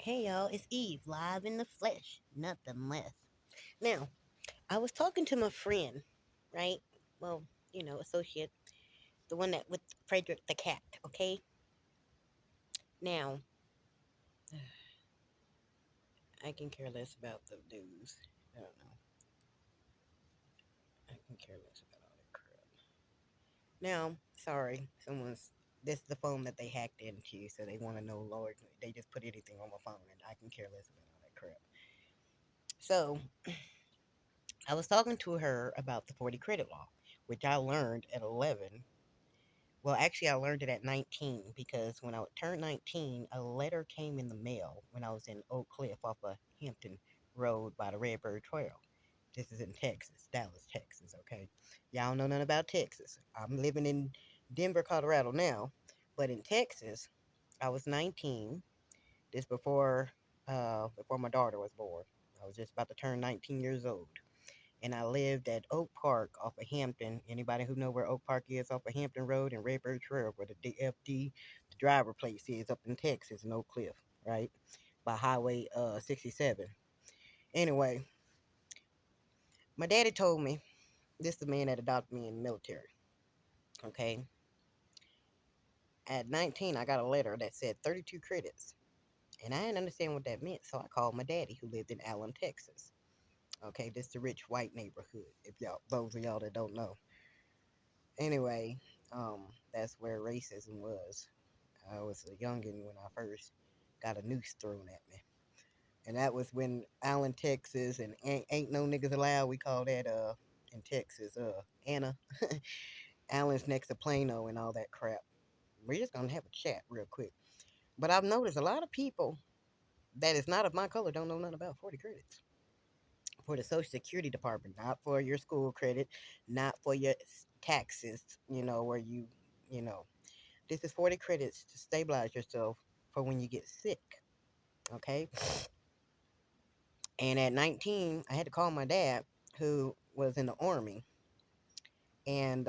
Hey y'all, it's Eve, live in the flesh, nothing less. Now, I was talking to my friend, right? Well, associate, the one that with Frederick the cat, okay? Now, I can care less about the news. I don't know. I can care less about all that crap. Now, sorry, this is the phone that they hacked into, so they want to know, Lord, they just put anything on my phone, and I can care less about all that crap. So, I was talking to her about the 40 credit law, which I learned at 11. Well, actually, I learned it at 19 because when I turned 19, a letter came in the mail when I was in Oak Cliff off of Hampton Road by the Redbird Trail. This is in Texas, Dallas, Texas, okay? Y'all don't know nothing about Texas. I'm living in Denver, Colorado now, but in Texas, I was 19. This before my daughter was born. I was just about to turn 19 years old, and I lived at Oak Park off of Hampton. Anybody who know where Oak Park is off of Hampton Road and Redbird Trail, where the DFD, the driver place is up in Texas in Oak Cliff, right? By Highway 67. Anyway, my daddy told me, this is the man that adopted me in the military, okay? At 19, I got a letter that said 32 credits. And I didn't understand what that meant, so I called my daddy who lived in Allen, Texas. Okay, this is the rich white neighborhood, if y'all, those of y'all that don't know. Anyway, that's where racism was. I was a youngin' when I first got a noose thrown at me. And that was when Allen, Texas, and ain't no niggas allowed. We call that in Texas, Anna. Allen's next to Plano and all that crap. We're just gonna have a chat real quick. But I've noticed a lot of people that is not of my color don't know nothing about 40 credits. For the Social Security Department, not for your school credit, not for your taxes, where you know, this is 40 credits to stabilize yourself for when you get sick. Okay. And at 19, I had to call my dad, who was in the Army. And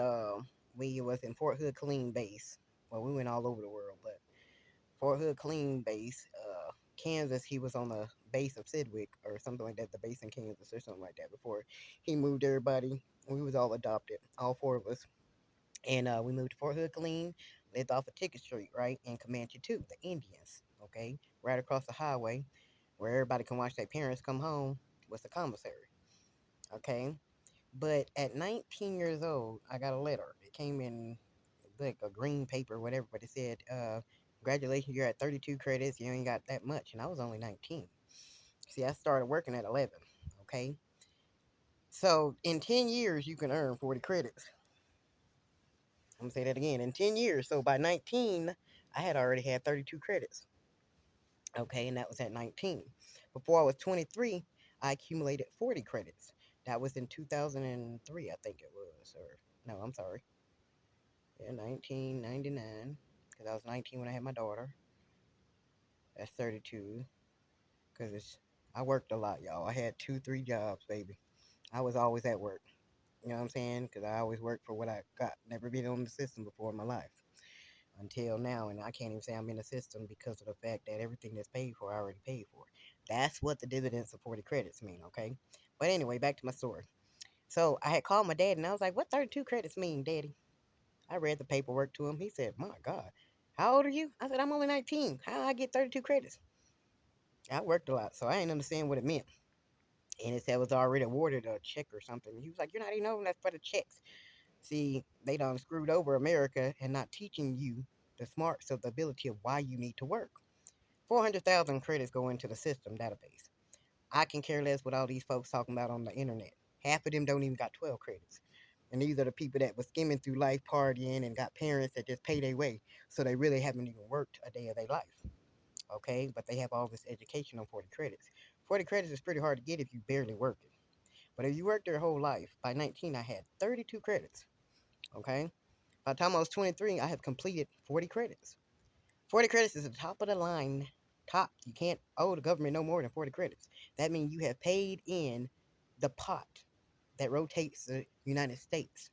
we was in Fort Hood, Killeen base. Well, we went all over the world, but Fort Hood, Killeen base, Kansas, he was on the base of Sidwick or something like that, the base in Kansas or something like that before he moved everybody. We was all adopted, all four of us. And we moved to Fort Hood, Killeen, lived off of Ticket Street, right, in Comanche 2, the Indians, okay, right across the highway where everybody can watch their parents come home was the commissary, okay. But at 19 years old, I got a letter. It came in like a green paper, whatever, but it said, congratulations, you're at 32 credits. You ain't got that much. And I was only 19. See, I started working at 11, okay. So in 10 years, you can earn 40 credits. I'm gonna say that again. In 10 years, so by 19, I had already had 32 credits. Okay, and that was at 19. Before I was 23, I accumulated 40 credits. That was in 2003, I think it was. Or, no, I'm sorry. Yeah, 1999. Because I was 19 when I had my daughter. That's 32. Because I worked a lot, y'all. I had two, three jobs, baby. I was always at work. You know what I'm saying? Because I always worked for what I got. Never been on the system before in my life. Until now, and I can't even say I'm in the system because of the fact that everything that's paid for, I already paid for. That's what the dividends of 40 credits mean, okay? But anyway, back to my story. So I had called my dad and I was like, what 32 credits mean, daddy? I read the paperwork to him. He said, my God, how old are you? I said, I'm only 19. How I get 32 credits? I worked a lot, so I didn't understand what it meant. And it said I was already awarded a check or something. He was like, you're not even knowing that's for the checks. See, they done screwed over America and not teaching you the smarts of the ability of why you need to work. 400,000 credits go into the system database. I can care less what all these folks talking about on the internet. Half of them don't even got 12 credits. And these are the people that was skimming through life partying and got parents that just pay their way. So they really haven't even worked a day of their life. Okay? But they have all this education on 40 credits. 40 credits is pretty hard to get if you barely work it. But if you worked your whole life, by 19, I had 32 credits. Okay? By the time I was 23, I have completed 40 credits. 40 credits is the top of the line. Top. You can't owe the government no more than 40 credits. That means you have paid in the pot that rotates the United States.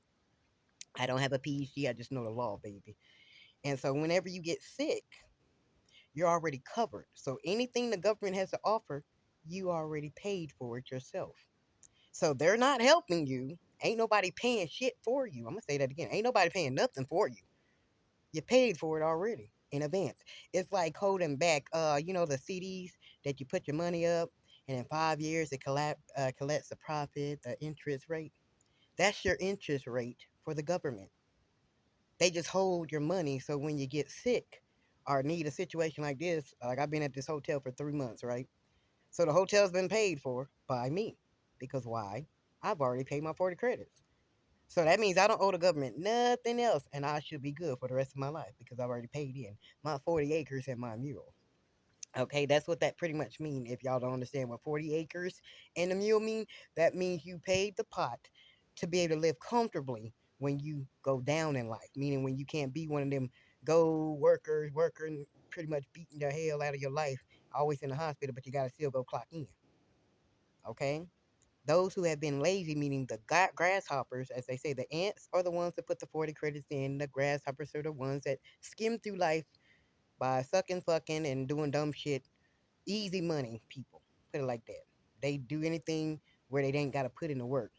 I don't have a PhD, I just know the law, baby. And so whenever you get sick, you're already covered. So anything the government has to offer, you already paid for it yourself. So they're not helping you. Ain't nobody paying shit for you. I'm gonna say that again. Ain't nobody paying nothing for you. You paid for it already in advance. It's like holding back, the CDs that you put your money up, and in 5 years it collects the profit, the interest rate. That's your interest rate for the government. They just hold your money so when you get sick or need a situation like this, like I've been at this hotel for 3 months, right? So the hotel's been paid for by me. Because why? I've already paid my 40 credits. So that means I don't owe the government nothing else, and I should be good for the rest of my life because I've already paid in my 40 acres and my mule. Okay, that's what that pretty much mean. If y'all don't understand what 40 acres and a mule mean, that means you paid the pot to be able to live comfortably when you go down in life. Meaning when you can't be one of them go workers, working pretty much beating the hell out of your life, always in the hospital, but you gotta still go clock in. Okay? Those who have been lazy, meaning the grasshoppers, as they say, the ants are the ones that put the 40 credits in. The grasshoppers are the ones that skim through life by sucking, fucking, and doing dumb shit. Easy money people. Put it like that. They do anything where they ain't got to put in the work.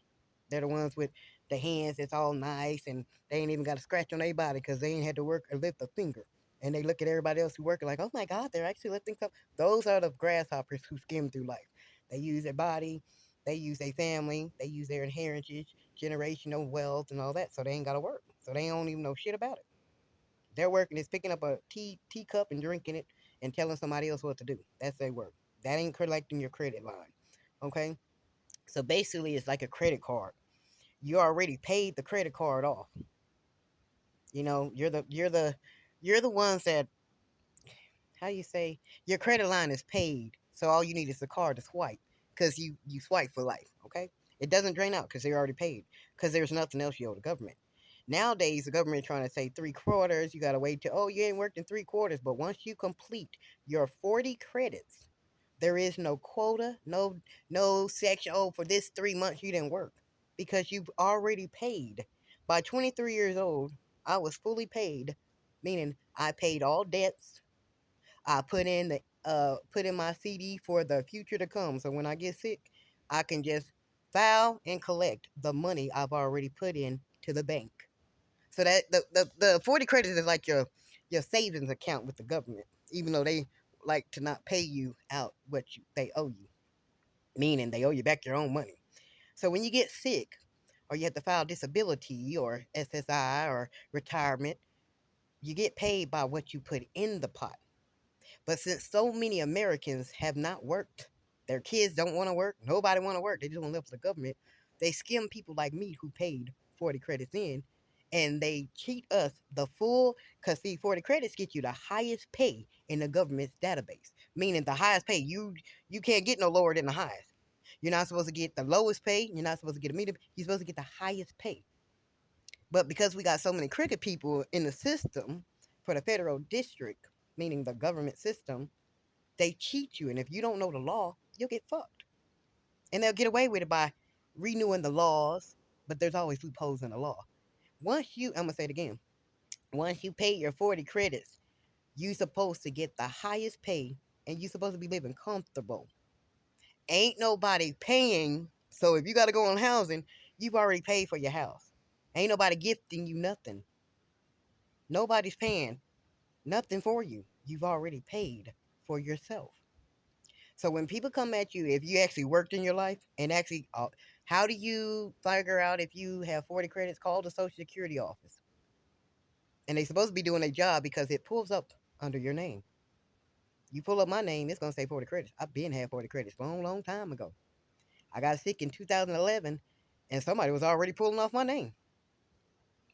They're the ones with the hands that's all nice and they ain't even got a scratch on their body because they ain't had to work or lift a finger. And they look at everybody else who working like, oh my God, they're actually lifting stuff. Those are the grasshoppers who skim through life. They use their body, they use their family, they use their inheritance, generational wealth, and all that. So they ain't got to work. So they don't even know shit about it. Their work is picking up a teacup and drinking it and telling somebody else what to do. That's their work. That ain't collecting your credit line. Okay? So basically it's like a credit card. You already paid the credit card off. You're the ones that, how you say, your credit line is paid. So all you need is a card to swipe because you swipe for life. Okay? It doesn't drain out because they're already paid because there's nothing else you owe the government. Nowadays, the government trying to say 3 quarters. You gotta wait till, oh, you ain't worked in 3 quarters. But once you complete your 40 credits, there is no quota, no section. Oh, for this 3 months you didn't work because you've already paid. By 23 years old, I was fully paid, meaning I paid all debts. I put in my CD for the future to come. So when I get sick, I can just file and collect the money I've already put in to the bank. So that the 40 credits is like your savings account with the government, even though they like to not pay you out what they owe you, meaning they owe you back your own money. So when you get sick, or you have to file disability or SSI or retirement, you get paid by what you put in the pot. But since so many Americans have not worked, their kids don't want to work, nobody want to work, they just want to live for the government, they skim people like me who paid 40 credits in, and they cheat us the full, because see, 40 credits get you the highest pay in the government's database, meaning the highest pay. You can't get no lower than the highest. You're not supposed to get the lowest pay, you're not supposed to get a medium, you're supposed to get the highest pay. But because we got so many cricket people in the system for the federal district, meaning the government system, they cheat you. And if you don't know the law, you'll get fucked. And they'll get away with it by renewing the laws, but there's always loopholes in the law. I'm going to say it again, once you pay your 40 credits, you supposed to get the highest pay and you supposed to be living comfortable. Ain't nobody paying. So if you got to go on housing, you've already paid for your house. Ain't nobody gifting you nothing. Nobody's paying nothing for you. You've already paid for yourself. So when people come at you, if you actually worked in your life and actually, how do you figure out if you have 40 credits? Call the Social Security office. And they're supposed to be doing their job because it pulls up under your name. You pull up my name, it's going to say 40 credits. I've been had 40 credits a long, long time ago. I got sick in 2011 and somebody was already pulling off my name.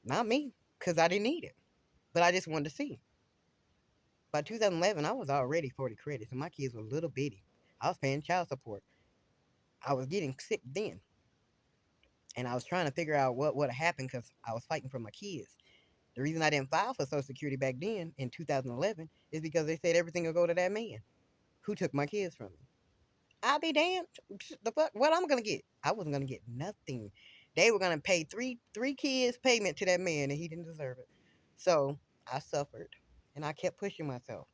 Not me, because I didn't need it. But I just wanted to see. By 2011, I was already 40 credits and my kids were little bitty. I was paying child support. I was getting sick then. And I was trying to figure out what would have happened because I was fighting for my kids. The reason I didn't file for Social Security back then in 2011 is because they said everything will go to that man who took my kids from me. I'll be damned. The fuck? What I'm gonna get? I wasn't gonna get nothing. They were gonna pay three kids payment to that man, and he didn't deserve it. So I suffered, and I kept pushing myself.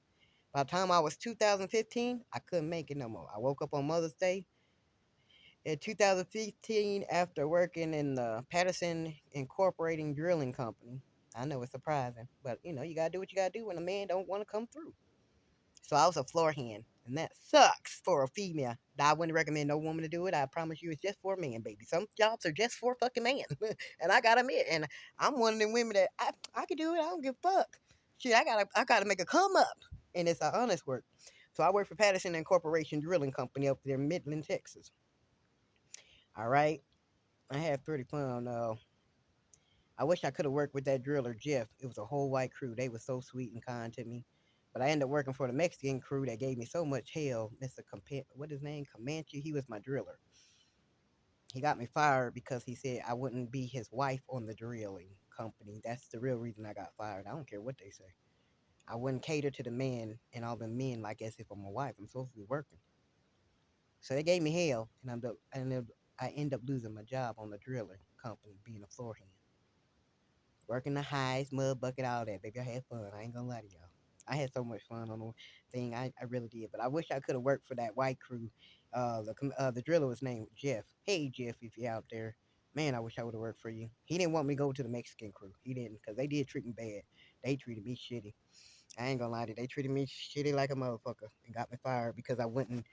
By the time I was 2015, I couldn't make it no more. I woke up on Mother's Day in 2015 after working in the Patterson Incorporating Drilling Company. I know it's surprising, but you gotta do what you gotta do when a man don't want to come through. So I was a floor hand, and that sucks for a female. I wouldn't recommend no woman to do it. I promise you, it's just for a man, baby. Some jobs are just for a fucking man, and I gotta admit, and I'm one of them women that I can do it. I don't give a fuck. Shit, I gotta make a come up, and it's a honest work. So I work for Patterson and Corporation Drilling Company up there in Midland, Texas. All right, I had pretty fun. I wish I could have worked with that driller Jeff. It was a whole white crew. They were so sweet and kind to me. But I ended up working for the Mexican crew that gave me so much hell. Mr. What his name? Comanche. He was my driller. He got me fired because he said I wouldn't be his wife on the drilling company. That's the real reason I got fired. I don't care what they say. I wouldn't cater to the men and all the men like as if I'm a wife. I'm supposed to be working. So they gave me hell, and I end up losing my job on the drilling company, being a floor hand. Working the highs, mud bucket, all that, baby. I had fun. I ain't gonna lie to y'all. I had so much fun on the thing. I really did. But I wish I could have worked for that white crew. The driller was named Jeff. Hey Jeff, if you're out there, man, I wish I would have worked for you. He didn't want me to go to the Mexican crew. He didn't, cause they did treat me bad. They treated me shitty. I ain't gonna lie to you. They treated me shitty like a motherfucker and got me fired because I wouldn't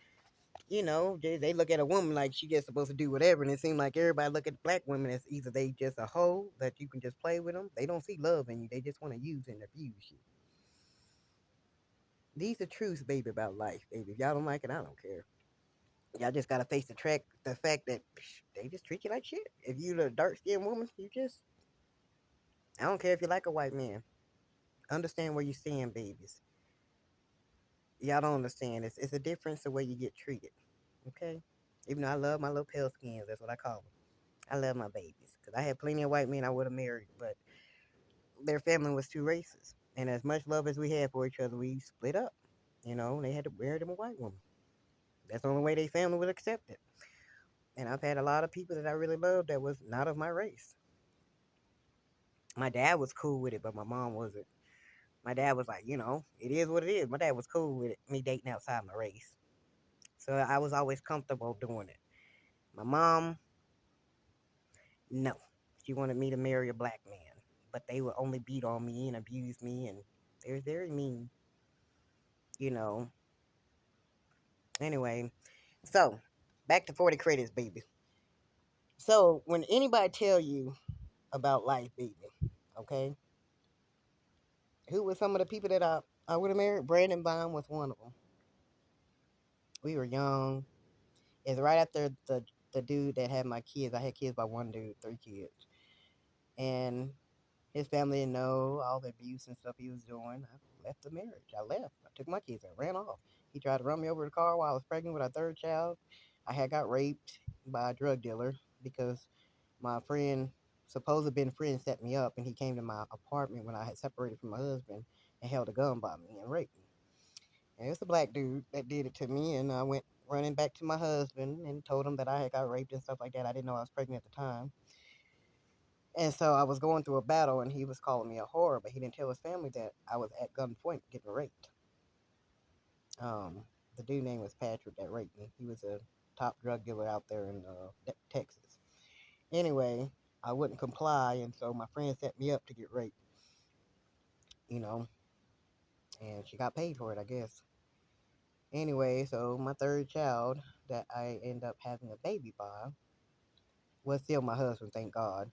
they look at a woman like she just supposed to do whatever, and it seems like everybody look at black women as either they just a hoe that you can just play with them. They don't see love in you. They just want to use and abuse you. These are truths, baby, about life, baby. If y'all don't like it, I don't care. Y'all just gotta face the fact that they just treat you like shit. If you a dark skinned woman, I don't care if you like a white man. Understand where you stand, babies. Y'all don't understand. It's a difference the way you get treated. Okay? Even though I love my little pale skins, that's what I call them. I love my babies because I had plenty of white men I would have married, but their family was too racist. And as much love as we had for each other, we split up. They had to marry them a white woman. That's the only way their family would accept it. And I've had a lot of people that I really loved that was not of my race. My dad was cool with it, but my mom wasn't. My dad was like, it is what it is. My dad was cool with it, me dating outside my race. So I was always comfortable doing it. My mom, no. She wanted me to marry a black man. But they would only beat on me and abuse me, and they're very mean, you know. Anyway, so back to 40 credits, baby. So when anybody tell you about life, baby, okay, who were some of the people that I would have married? Brandon Bond was one of them. We were young. It's right after the dude that had my kids. I had kids by one dude, three kids, and his family didn't know all the abuse and stuff he was doing. I left the marriage. I left. I took my kids and ran off. He tried to run me over the car while I was pregnant with our third child. I had got raped by a drug dealer because my friend, supposed been friend, set me up, and he came to my apartment when I had separated from my husband and held a gun by me and raped me. And it's a black dude that did it to me, and I went running back to my husband and told him that I had got raped and stuff like that. I didn't know I was pregnant at the time. And so I was going through a battle, and he was calling me a whore, but he didn't tell his family that I was at gunpoint getting raped. Um, the dude name was Patrick that raped me. He was a top drug dealer out there in Texas. Anyway, I wouldn't comply, and so my friend set me up to get raped. You know, and she got paid for it, I guess. Anyway, so my third child that I end up having a baby by was still my husband, thank God.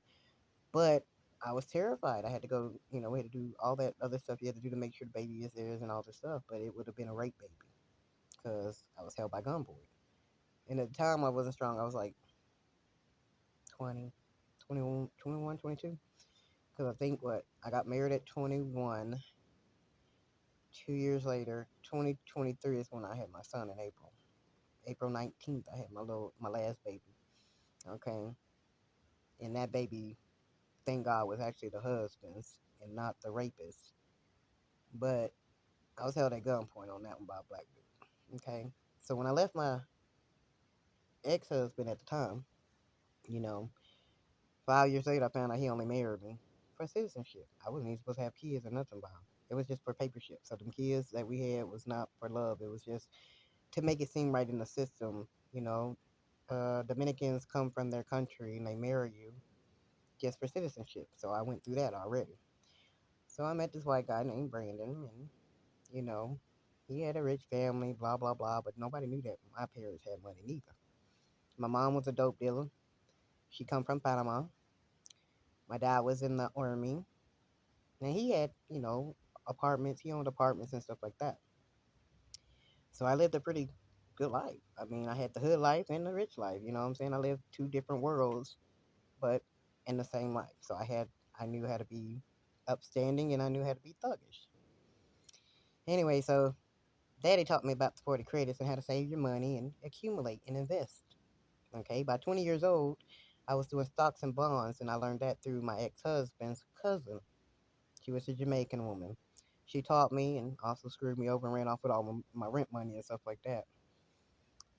But I was terrified. I had to go, we had to do all that other stuff you had to do to make sure the baby is theirs and all this stuff. But it would have been a rape baby because I was held by gunpoint. And at the time, I wasn't strong. I was like 20, 21, 21, 22. Because I think I got married at 21. 2 years later, 2023 is when I had my son in April. April 19th, I had my last baby. Okay. And that baby, thank God, was actually the husband's and not the rapist. But I was held at gunpoint on that one by a black dude. Okay. So when I left my ex husband at the time, you know, 5 years later, I found out he only married me for citizenship. I wasn't even supposed to have kids or nothing by him. It was just for paper ships. So them kids that we had was not for love. It was just to make it seem right in the system. You know, Dominicans come from their country and they marry you just for citizenship. So I went through that already. So I met this white guy named Brandon, and you know, he had a rich family, blah blah blah. But nobody knew that my parents had money neither. My mom was a dope dealer. She come from Panama. My dad was in the army, and he had apartments. He owned apartments and stuff like that. So I lived a pretty good life. I mean, I had the hood life and the rich life. You know what I'm saying? I lived two different worlds, but in the same life. So I knew how to be upstanding and I knew how to be thuggish. Anyway, so Daddy taught me about the 40 credits and how to save your money and accumulate and invest. Okay, by 20 years old, I was doing stocks and bonds, and I learned that through my ex-husband's cousin. She was a Jamaican woman. She taught me and also screwed me over and ran off with all my rent money and stuff like that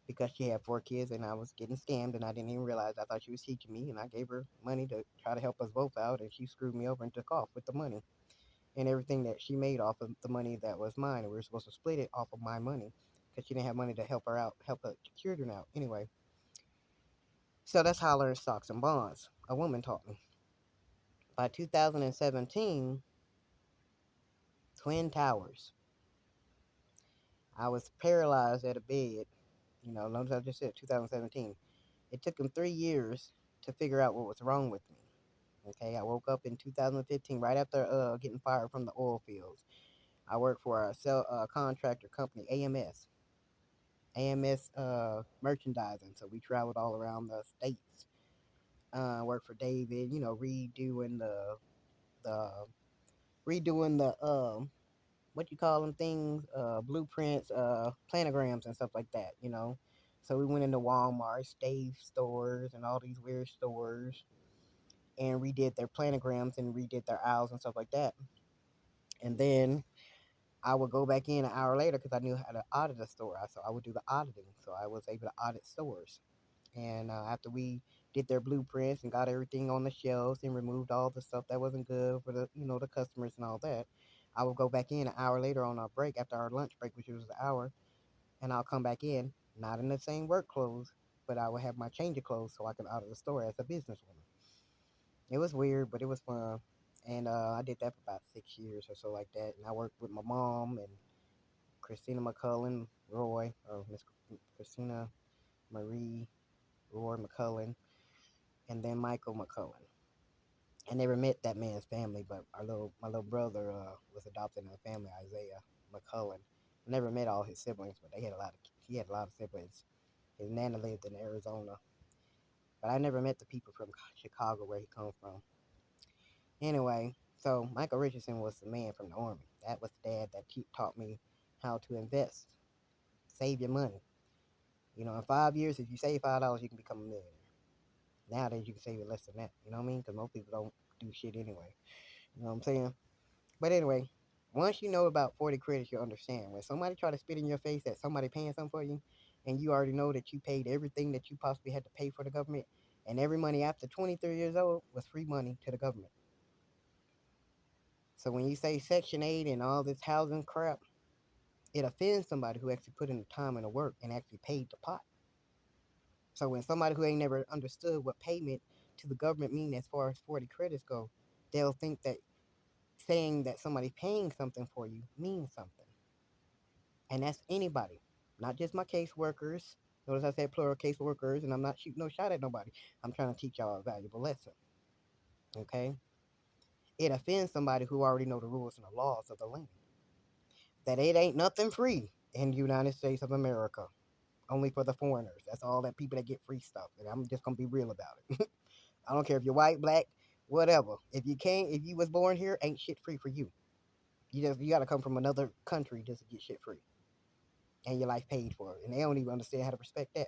because she had four kids and I was getting scammed and I didn't even realize. I thought she was teaching me, and I gave her money to try to help us both out, and she screwed me over and took off with the money and everything that she made off of the money that was mine. And we were supposed to split it off of my money because she didn't have money to help her out, help her children out. Anyway, so that's how I learned stocks and bonds. A woman taught me. By 2017, Twin Towers. I was paralyzed at a bed. Notice I just said 2017. It took them 3 years to figure out what was wrong with me. Okay, I woke up in 2015, right after getting fired from the oil fields. I worked for a contractor company, AMS merchandising. So we traveled all around the states. Worked for David, the redoing the what you call them things, blueprints, planograms and stuff like that. So we went into Walmart, Dave stores, and all these weird stores, and redid their planograms and redid their aisles and stuff like that. And then I would go back in an hour later because I knew how to audit a store. So I would do the auditing. So I was able to audit stores. And after we did their blueprints and got everything on the shelves and removed all the stuff that wasn't good for the customers and all that, I would go back in an hour later on our break after our lunch break, which was an hour, and I'll come back in, not in the same work clothes, but I would have my change of clothes so I could audit the store as a businesswoman. It was weird, but it was fun. And I did that for about 6 years or so like that. And I worked with my mom and Christina McCullen, Roy, or Miss Christina Marie Roy McCullen, and then Michael McCullen. I never met that man's family, but my little brother was adopted in a family, Isaiah McCullen. I never met all his siblings, but he had a lot of siblings. His nana lived in Arizona, but I never met the people from Chicago where he come from. Anyway, so Michael Richardson was the man from the army. That was the dad that taught me how to invest, save your money. In 5 years, if you save $5, you can become a millionaire. Nowadays, you can save it less than that. You know what I mean? Because most people don't do shit anyway. You know what I'm saying? But anyway, once you know about 40 credits, you'll understand. When somebody try to spit in your face that somebody paying something for you, and you already know that you paid everything that you possibly had to pay for the government, and every money after 23 years old was free money to the government. So when you say Section 8 and all this housing crap, it offends somebody who actually put in the time and the work and actually paid the pot. So when somebody who ain't never understood what payment to the government mean as far as 40 credits go, they'll think that saying that somebody paying something for you means something. And that's anybody, not just my caseworkers. Notice I said plural caseworkers, and I'm not shooting no shot at nobody. I'm trying to teach y'all a valuable lesson. Okay? It offends somebody who already know the rules and the laws of the land. That it ain't nothing free in the United States of America. Only for the foreigners. That's all that people that get free stuff. And I'm just gonna be real about it. I don't care if you're white, black, whatever. If you was born here, ain't shit free for you. You gotta come from another country just to get shit free. And your life paid for. And they don't even understand how to respect that.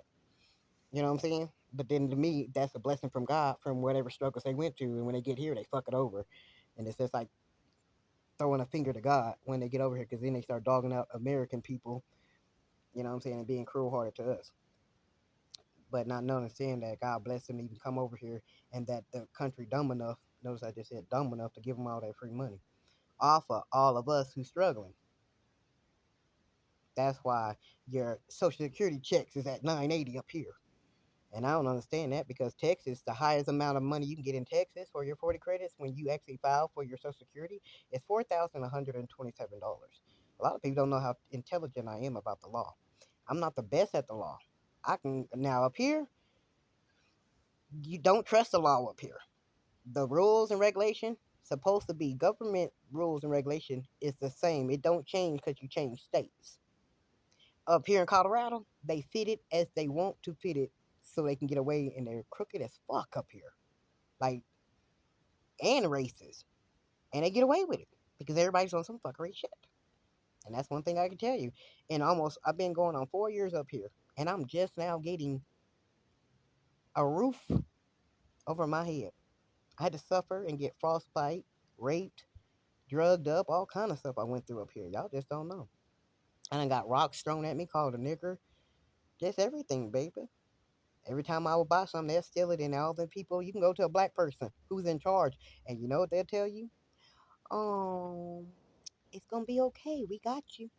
You know what I'm saying? But then to me, that's a blessing from God from whatever struggles they went through. And when they get here, they fuck it over. And it's just like throwing a finger to God when they get over here because then they start dogging out American people, you know what I'm saying, and being cruel hearted to us. But not understanding that God blessed them to even come over here and that the country dumb enough, notice I just said dumb enough to give them all that free money. off of all of us who's struggling. That's why your Social Security checks is at 980 up here. And I don't understand that because Texas, the highest amount of money you can get in Texas for your 40 credits when you actually file for your Social Security is $4,127. A lot of people don't know how intelligent I am about the law. I'm not the best at the law. I can now up here, you don't trust the law up here. The rules and regulation supposed to be government rules and regulation is the same. It don't change because you change states. Up here in Colorado, they fit it as they want to fit it so they can get away, and they're crooked as fuck up here. Like, and racist. And they get away with it because everybody's on some fuckery shit. And that's one thing I can tell you. And I've been going on 4 years up here, and I'm just now getting a roof over my head. I had to suffer and get frostbite, raped, drugged up, all kind of stuff I went through up here. Y'all just don't know. And I got rocks thrown at me, called a nigger, just everything, baby. Every time I would buy something, they'll steal it. And all the people, you can go to a black person who's in charge, and you know what they'll tell you? Um, it's gonna be okay. We got you.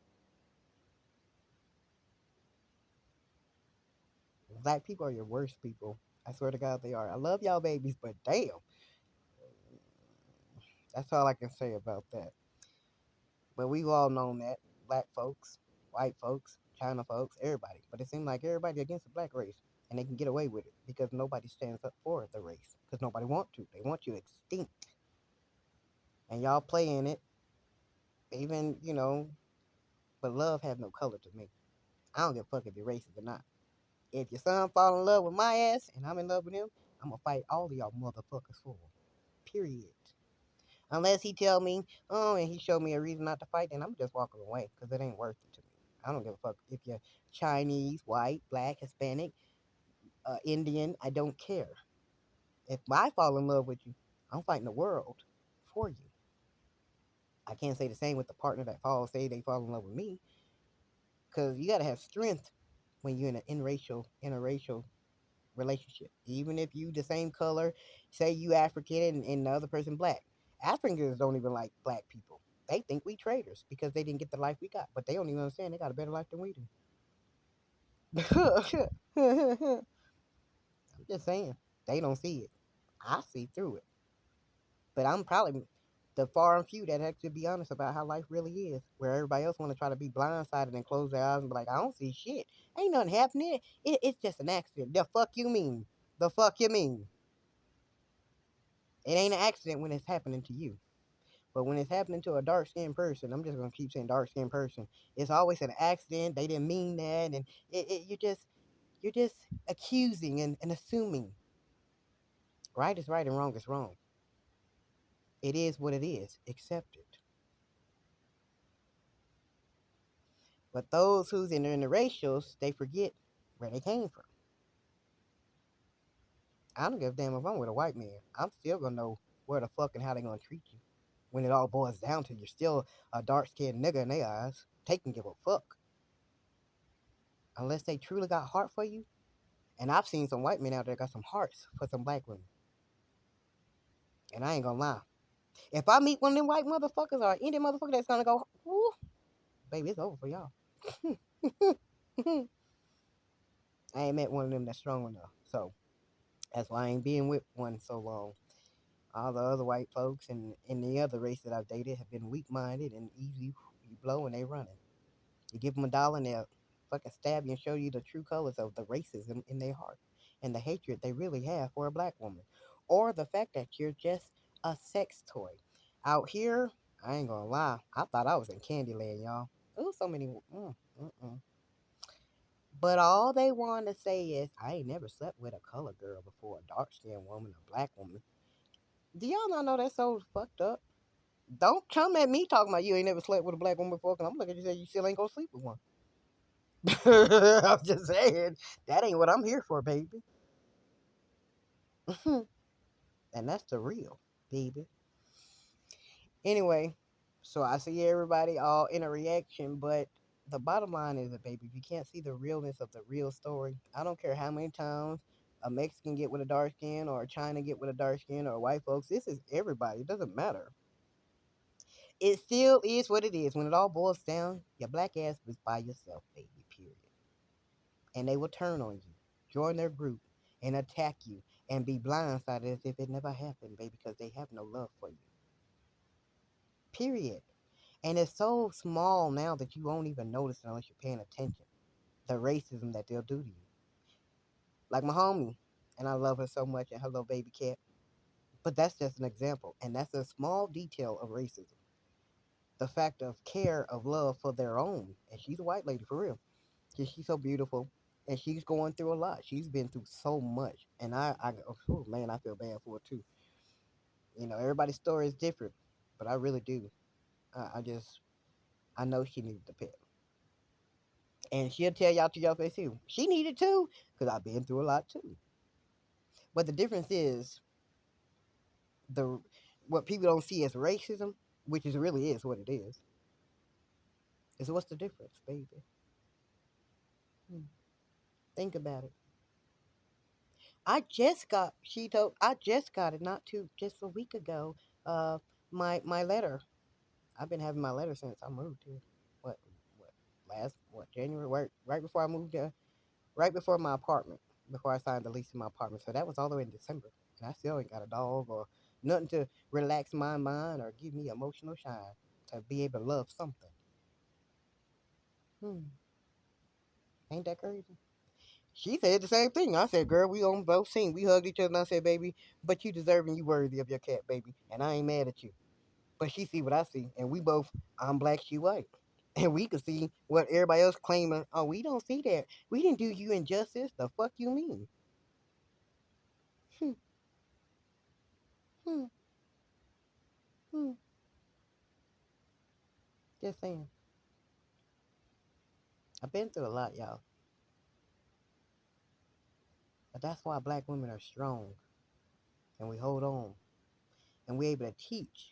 Black people are your worst people. I swear to God, they are. I love y'all babies, but damn, that's all I can say about that. But we've all known that black folks, white folks, China folks, everybody. But it seems like everybody against the black race, and they can get away with it because nobody stands up for the race because nobody want to. They want you extinct, and y'all play in it. Even but love have no color to me. I don't give a fuck if you're racist or not. If your son fall in love with my ass and I'm in love with him, I'm gonna fight all of y'all motherfuckers for him. Period. Unless he tell me, oh, and he showed me a reason not to fight, then I'm just walking away because it ain't worth it to me. I don't give a fuck if you're Chinese, white, black, Hispanic, Indian. I don't care. If I fall in love with you, I'm fighting the world for you. I can't say the same with the partner that say they fall in love with me, because you gotta have strength when you're in an interracial relationship. Even if you the same color, say you African and the other person black. Africans don't even like black people. They think we traitors because they didn't get the life we got, but they don't even understand they got a better life than we do. I'm just saying they don't see it. I see through it, but I'm probably the far and few that actually be honest about how life really is. Where everybody else want to try to be blindsided and close their eyes and be like, I don't see shit. Ain't nothing happening. It's just an accident. The fuck you mean? The fuck you mean? It ain't an accident when it's happening to you. But when it's happening to a dark skinned person, I'm just gonna keep saying dark skinned person. It's always an accident. They didn't mean that, and you're just accusing and assuming. Right is right and wrong is wrong. It is what it is. Accept it. But those who's in the interracials, they forget where they came from. I don't give a damn if I'm with a white man. I'm still gonna know where the fuck and how they gonna treat you. When it all boils down to you're still a dark skinned nigga in their eyes. They can give a fuck. Unless they truly got heart for you. And I've seen some white men out there got some hearts for some black women. And I ain't gonna lie. If I meet one of them white motherfuckers or Indian motherfucker that's gonna go, ooh, baby, it's over for y'all. I ain't met one of them that's strong enough. So that's why I ain't been with one so long. All the other white folks and the other race that I've dated have been weak minded and easy you blow and they running. You give them a dollar and they'll fucking stab you and show you the true colors of the racism in their heart and the hatred they really have for a black woman. Or the fact that you're just a sex toy. Out here, I ain't gonna lie, I thought I was in Candyland, y'all. There was so many. But all they want to say is, I ain't never slept with a colored girl before, a dark skinned woman, a black woman. Do y'all not know that's so fucked up? Don't come at me talking about you ain't never slept with a black woman before, because I'm looking at you and say you still ain't gonna sleep with one. I'm just saying, that ain't what I'm here for, baby. And that's the real, baby. Anyway, so I see everybody all in a reaction, but the bottom line is that, baby, if you can't see the realness of the real story, I don't care how many times a Mexican get with a dark skin or a China get with a dark skin or white folks, this is everybody. It doesn't matter. It still is what it is. When it all boils down, your black ass was by yourself, baby, period. And they will turn on you, join their group, and attack you, and be blindsided as if it never happened, baby, because they have no love for you. Period. And it's so small now that you won't even notice it unless you're paying attention. The racism that they'll do to you. Like my homie, and I love her so much, and her little baby cat. But that's just an example, and that's a small detail of racism. The fact of care, of love for their own. And she's a white lady for real. She's so beautiful, and she's going through a lot. She's been through so much, and oh man, I feel bad for her too. Everybody's story is different, but I really do. I know she needed the pet, and she'll tell y'all to your face too. She needed too, because I've been through a lot too. But the difference is the what people don't see as racism, which is really is what it is what's the difference, baby? Hmm. Think about it. I just got it not too just a week ago. Uh, my letter. I've been having my letter since I moved here. What what January, right before I moved there, right before my apartment, before I signed the lease in my apartment. So that was all the way in December, and I still ain't got a dog or nothing to relax my mind or give me emotional shine to be able to love something. Hmm, ain't that crazy? She said the same thing. I said, girl, we on both scenes. We hugged each other and I said, baby, but you deserve and you worthy of your cat, baby. And I ain't mad at you. But she see what I see. And we both, I'm black, she white. And we could see what everybody else claiming. Oh, we don't see that. We didn't do you injustice. The fuck you mean? Hmm, hmm, hmm. Just saying. I've been through a lot, y'all. But that's why black women are strong. And we hold on. And we able to teach.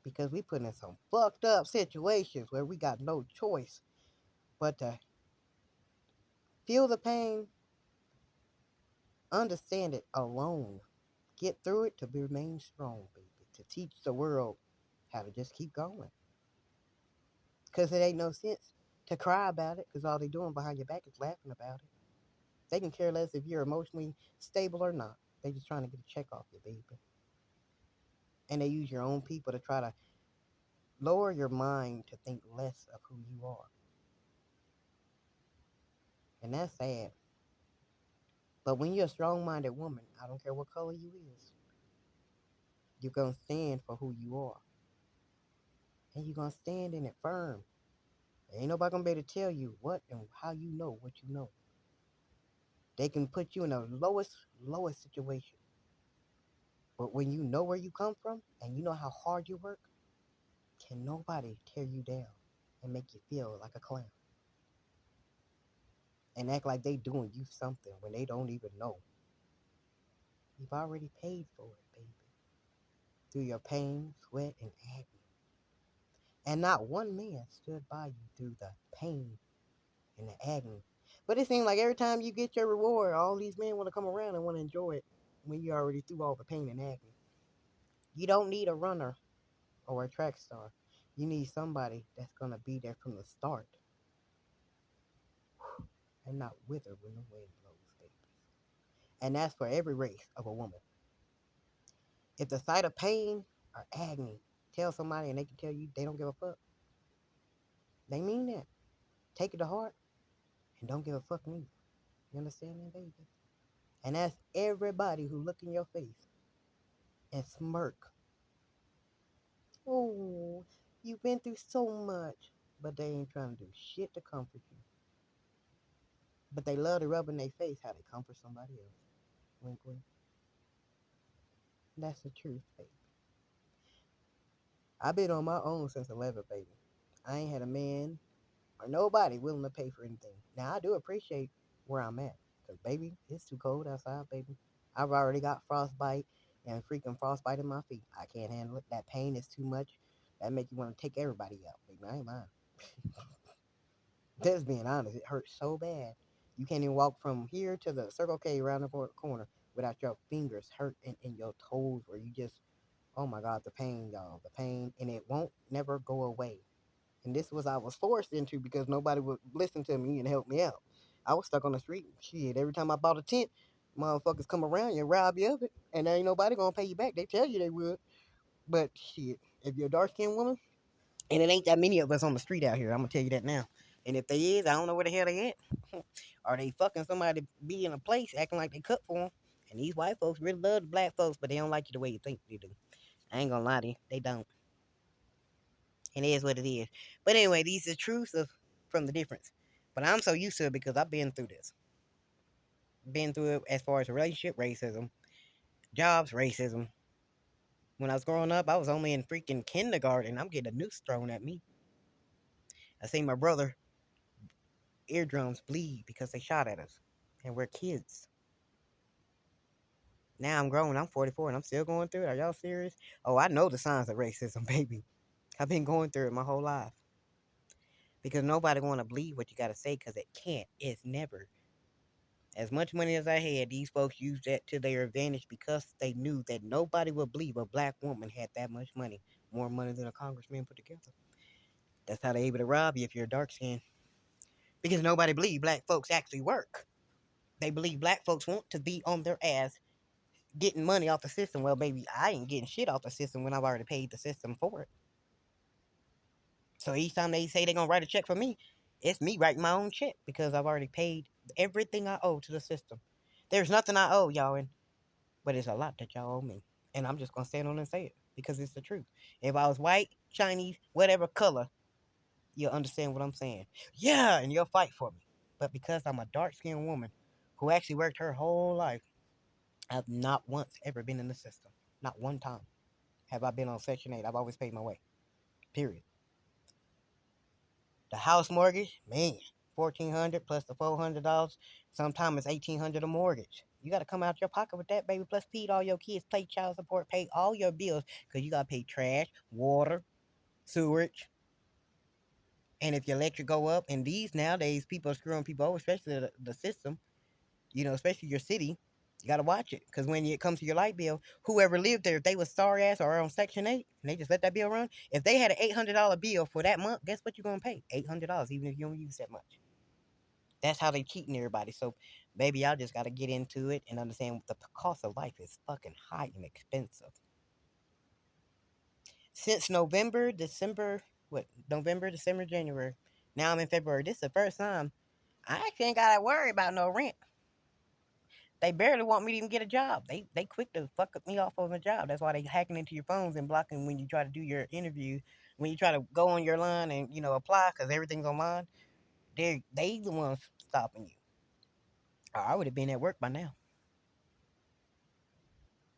Because we put in some fucked up situations where we got no choice but to feel the pain, understand it alone, get through it to remain strong, baby, to teach the world how to just keep going. Because it ain't no sense to cry about it because all they doing behind your back is laughing about it. They can care less if you're emotionally stable or not. They just trying to get a check off you, baby. And they use your own people to try to lower your mind to think less of who you are. And that's sad. But when you're a strong minded woman, I don't care what color you is, you're gonna stand for who you are. And you're gonna stand in it firm. Ain't nobody gonna be able to tell you what and how you know what you know. They can put you in the lowest situation. But when you know where you come from and you know how hard you work, can nobody tear you down and make you feel like a clown and act like they doing you something when they don't even know. You've already paid for it, baby. Through your pain, sweat, and agony. And not one man stood by you through the pain and the agony. But it seems like every time you get your reward, all these men want to come around and want to enjoy it when you already through all the pain and agony. You don't need a runner or a track star. You need somebody that's going to be there from the start and not wither when the wind blows, babies. And that's for every race of a woman. If the sight of pain or agony tell somebody and they can tell you they don't give a fuck, they mean that. Take it to heart and don't give a fuck neither. You understand me, baby? And that's everybody who look in your face and smirk. Oh, you've been through so much. But they ain't trying to do shit to comfort you. But they love to rub in their face how they comfort somebody else. Wink, wink. That's the truth, baby. I've been on my own since 11, baby. I ain't had a man or nobody willing to pay for anything. Now, I do appreciate where I'm at. Because, baby, it's too cold outside, baby. I've already got frostbite and freaking frostbite in my feet. I can't handle it. That pain is too much. That make you want to take everybody out, baby. I ain't lying. Just being honest, it hurts so bad. You can't even walk from here to the Circle K around the corner without your fingers hurt and your toes where you just Oh my God, the pain, y'all, the pain, and it won't never go away. And this was I was forced into because nobody would listen to me and help me out. I was stuck on the street. Shit, every time I bought a tent, motherfuckers come around you and rob you of it, and there ain't nobody gonna pay you back. They tell you they would, but shit, if you're a dark skinned woman, and it ain't that many of us on the street out here, I'm gonna tell you that now. And if they is, I don't know where the hell they at. Are they fucking somebody be in a place acting like they cut for them? And these white folks really love the black folks, but they don't like you the way you think they do. I ain't gonna lie to you, they don't. And it is what it is. But anyway, these are truths of from the difference. But I'm so used to it because I've been through this. Been through it as far as relationship racism, jobs racism. When I was growing up, I was only in freaking kindergarten. I'm getting a noose thrown at me. I seen my brother eardrums bleed because they shot at us. And we're kids. Now I'm grown. I'm 44 and I'm still going through it. Are y'all serious? Oh, I know the signs of racism, baby. I've been going through it my whole life. Because nobody want to believe what you got to say because it can't. It's never. As much money as I had, these folks used that to their advantage because they knew that nobody would believe a black woman had that much money. More money than a congressman put together. That's how they able to rob you if you're dark skinned. Because nobody believe black folks actually work. They believe black folks want to be on their ass getting money off the system. Well, baby, I ain't getting shit off the system when I've already paid the system for it. So each time they say they're gonna write a check for me, it's me writing my own check because I've already paid everything I owe to the system. There's nothing I owe y'all, but it's a lot that y'all owe me. And I'm just gonna stand on and say it because it's the truth. If I was white, Chinese, whatever color, you'll understand what I'm saying. Yeah, and you'll fight for me. But because I'm a dark skinned woman who actually worked her whole life, I've not once ever been in the system. Not one time have I been on Section 8. I've always paid my way. Period. The house mortgage, man, 1,400 plus the $400. Sometimes it's 1,800 a mortgage. You got to come out your pocket with that, baby. Plus feed all your kids, pay child support, pay all your bills because you got to pay trash, water, sewage. And if your electric go up, and these nowadays people are screwing people over, especially the system. Especially your city. You got to watch it because when it comes to your light bill, whoever lived there, if they was sorry ass or on Section 8 and they just let that bill run, if they had an $800 bill for that month, guess what you're going to pay? $800, even if you don't use that much. That's how they cheating everybody. So, baby, y'all just got to get into it and understand the cost of life is fucking high and expensive. Since November, December, November, December, January. Now I'm in February. This is the first time I actually ain't got to worry about no rent. They barely want me to even get a job. They quick to fuck me off of a job. That's why they hacking into your phones and blocking when you try to do your interview. When you try to go on your line and apply because everything's online, they the ones stopping you. I would have been at work by now.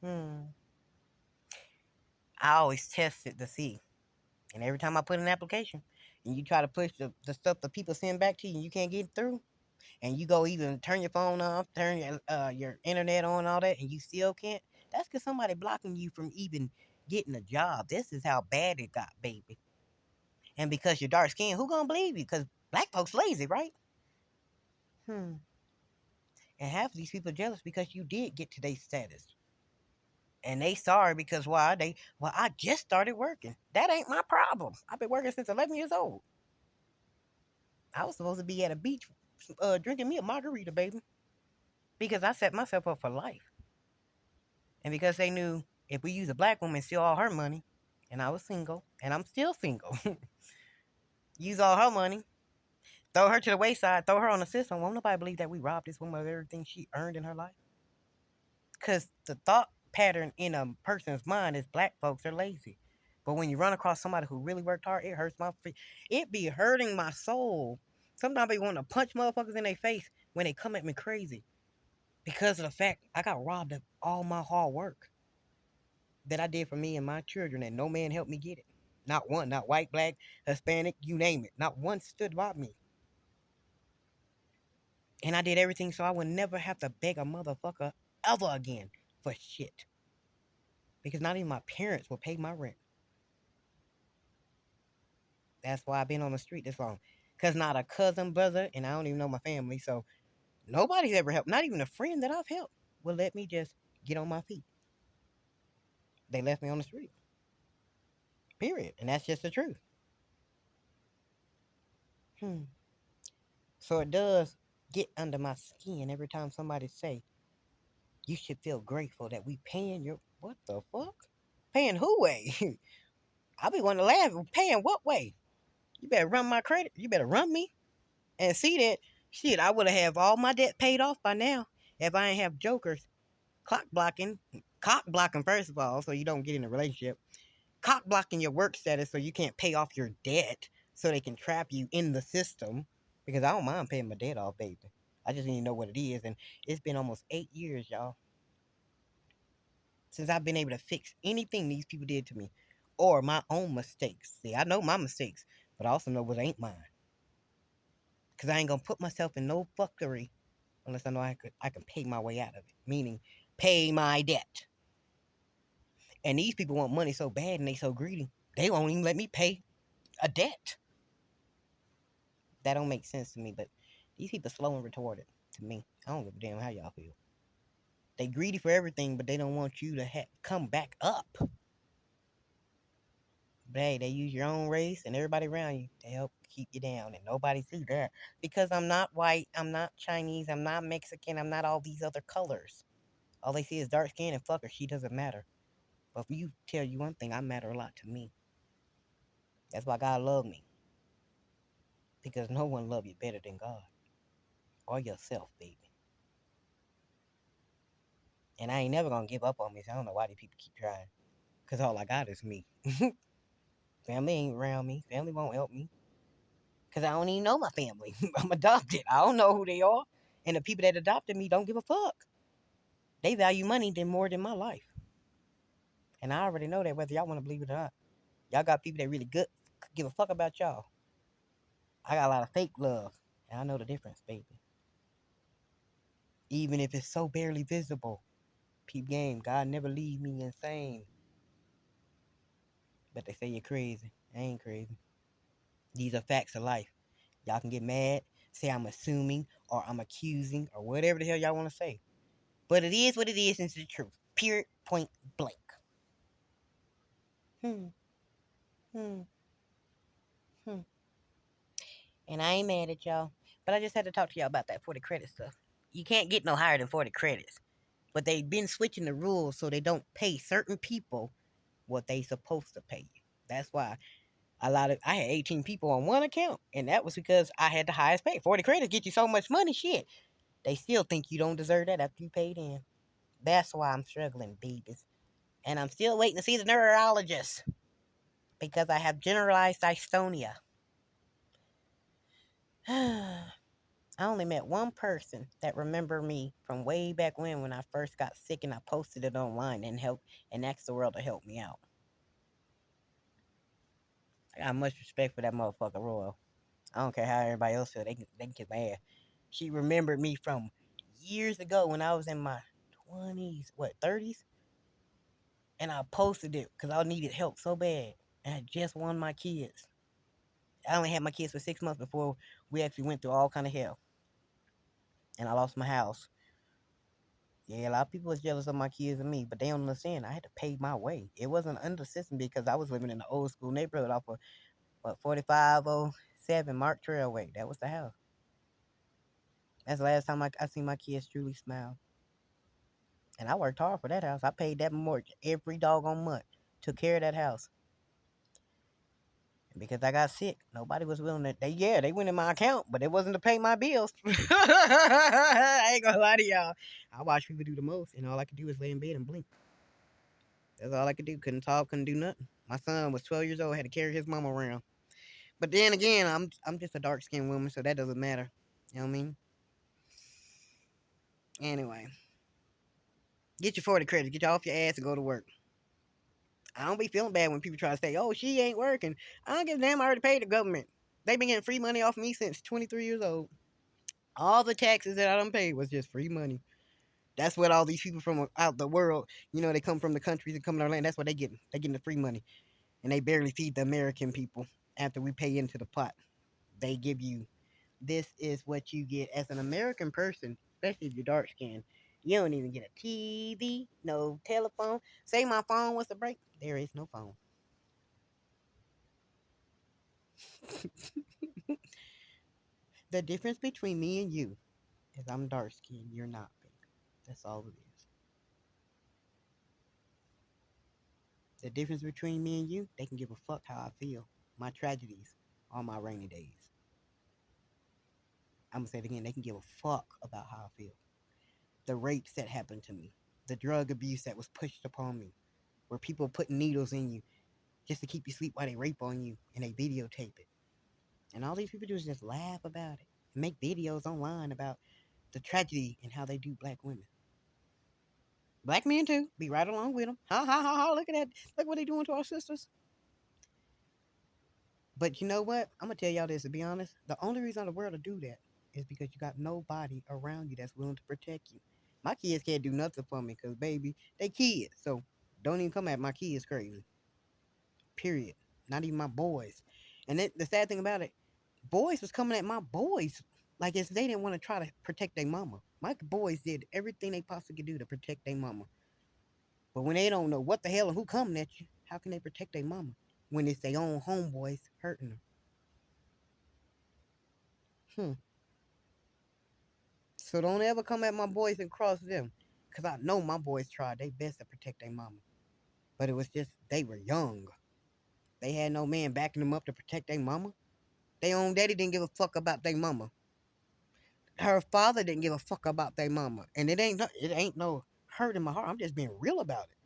Hmm. I always test it to see, and every time I put an application, and you try to push the stuff that people send back to you, and you can't get through, and you go even turn your phone off, turn your internet on, all that, and you still can't. That's because somebody blocking you from even getting a job. This is how bad it got, baby. And because you're dark skinned, who gonna believe you? Because black folks lazy, right? Hmm. And half of these people are jealous because you did get today's status. And they sorry because why? I just started working. That ain't my problem. I've been working since 11 years old. I was supposed to be at a beach drinking me a margarita, baby. Because I set myself up for life. And because they knew if we use a black woman, steal all her money, and I was single, and I'm still single, use all her money, throw her to the wayside, throw her on the system, won't nobody believe that we robbed this woman of everything she earned in her life? Because the thought pattern in a person's mind is black folks are lazy. But when you run across somebody who really worked hard, it hurts my feet. It be hurting my soul. Sometimes I want to punch motherfuckers in their face when they come at me crazy because of the fact I got robbed of all my hard work that I did for me and my children, and no man helped me get it. Not one, not white, black, Hispanic, you name it. Not one stood by me. And I did everything so I would never have to beg a motherfucker ever again for shit. Because not even my parents will pay my rent. That's why I've been on the street this long. Because not a cousin, brother, and I don't even know my family. So nobody's ever helped. Not even a friend that I've helped will let me just get on my feet. They left me on the street. Period. And that's just the truth. Hmm. So it does get under my skin every time somebody say, you should feel grateful that we paying your, what the fuck? Paying who way? I be wanting to laugh. Paying what way? You better run my credit. You better run me and see that shit. I would have all my debt paid off by now if I ain't have jokers clock blocking, cock blocking first of all, so you don't get in a relationship. Cock blocking your work status so you can't pay off your debt, so they can trap you in the system. Because I don't mind paying my debt off, baby. I just need to know what it is, and it's been almost 8 years, y'all, since I've been able to fix anything these people did to me or my own mistakes. See, I know my mistakes, but I also know what ain't mine. Because I ain't gonna put myself in no fuckery unless I know I can pay my way out of it. Meaning, pay my debt. And these people want money so bad and they so greedy, they won't even let me pay a debt. That don't make sense to me, but these people slow and retarded to me. I don't give a damn how y'all feel. They greedy for everything, but they don't want you to come back up. But hey, they use your own race and everybody around you to help keep you down, and nobody see that because I'm not white, I'm not Chinese, I'm not Mexican, I'm not all these other colors. All they see is dark skin and fuck her. She doesn't matter. But if you tell you one thing, I matter a lot to me. That's why God love me, because no one love you better than God or yourself, baby. And I ain't never gonna give up on me. So I don't know why these people keep trying. Cause all I got is me. Family ain't around me. Family won't help me. Cause I don't even know my family. I'm adopted. I don't know who they are. And the people that adopted me don't give a fuck. They value money more than my life. And I already know that whether y'all want to believe it or not. Y'all got people that really good give a fuck about y'all. I got a lot of fake love. And I know the difference, baby. Even if it's so barely visible. Peep game. God never leave me insane. But they say you're crazy. I ain't crazy. These are facts of life. Y'all can get mad, say I'm assuming, or I'm accusing, or whatever the hell y'all want to say. But it is what it is, and it's the truth. Period, point blank. Hmm, hmm, hmm. And I ain't mad at y'all. But I just had to talk to y'all about that 40 credit stuff. You can't get no higher than 40 credits. But they've been switching the rules so they don't pay certain people what they supposed to pay you. That's why I had 18 people on one account, and that was because I had the highest pay. 40 credits get you so much money, shit. They still think you don't deserve that after you paid in. That's why I'm struggling, babies. And I'm still waiting to see the neurologist because I have generalized dystonia. I only met one person that remembered me from way back when I first got sick and I posted it online and asked the world to help me out. I got much respect for that motherfucker Royal. I don't care how everybody else feel. They can get mad. She remembered me from years ago when I was in my 20s, 30s, and I posted it because I needed help so bad. And I just won my kids. I only had my kids for 6 months before we actually went through all kind of hell. And I lost my house. Yeah, a lot of people was jealous of my kids and me, but they don't understand. I had to pay my way. It wasn't under the system because I was living in the old school neighborhood off of 4507 Mark Trailway. That was the house. That's the last time I seen my kids truly smile. And I worked hard for that house. I paid that mortgage every doggone month. Took care of that house. And because I got sick, nobody was willing to. They went in my account, but it wasn't to pay my bills. I ain't gonna lie to y'all. I watch people do the most, and all I could do was lay in bed and blink. That's all I could do. Couldn't talk, couldn't do nothing. My son was 12 years old, had to carry his mama around. But then again, I'm just a dark skinned woman, so that doesn't matter. You know what I mean? Anyway, get your 40 credits, get you off your ass and go to work. I don't be feeling bad when people try to say, "Oh, she ain't working." I don't give a damn. I already paid the government. They been getting free money off me since 23 years old. All the taxes that I done paid was just free money. That's what all these people from out the world, they come from the countries and come to our land. That's what they getting. They getting the free money, and they barely feed the American people after we pay into the pot. They give you, this is what you get as an American person, especially if you're dark skinned. You don't even get a TV, no telephone. Say my phone was to break, there is no phone. The difference between me and you is I'm dark skinned, you're not, baby. That's all it is. The difference between me and you, they can give a fuck how I feel. My tragedies are my rainy days. I'm gonna say it again, they can give a fuck about how I feel. The rapes that happened to me, the drug abuse that was pushed upon me, where people put needles in you just to keep you asleep while they rape on you and they videotape it. And all these people do is just laugh about it and make videos online about the tragedy and how they do black women. Black men too, be right along with them. Ha ha ha ha! Look at that! Look what they doing to our sisters. But you know what? I'm gonna tell y'all this. To be honest, the only reason in the world to do that is because you got nobody around you that's willing to protect you. My kids can't do nothing for me because baby, they kids. So don't even come at my kids crazy. Period. Not even my boys. And the sad thing about it, boys was coming at my boys like if they didn't want to try to protect their mama. My boys did everything they possibly could do to protect their mama. But when they don't know what the hell and who coming at you, how can they protect their mama when it's their own homeboys hurting them? Hmm. So don't ever come at my boys and cross them, cause I know my boys tried their best to protect their mama, but it was just they were young. They had no man backing them up to protect their mama. Their own daddy didn't give a fuck about their mama. Her father didn't give a fuck about their mama, and it ain't no hurt in my heart. I'm just being real about it.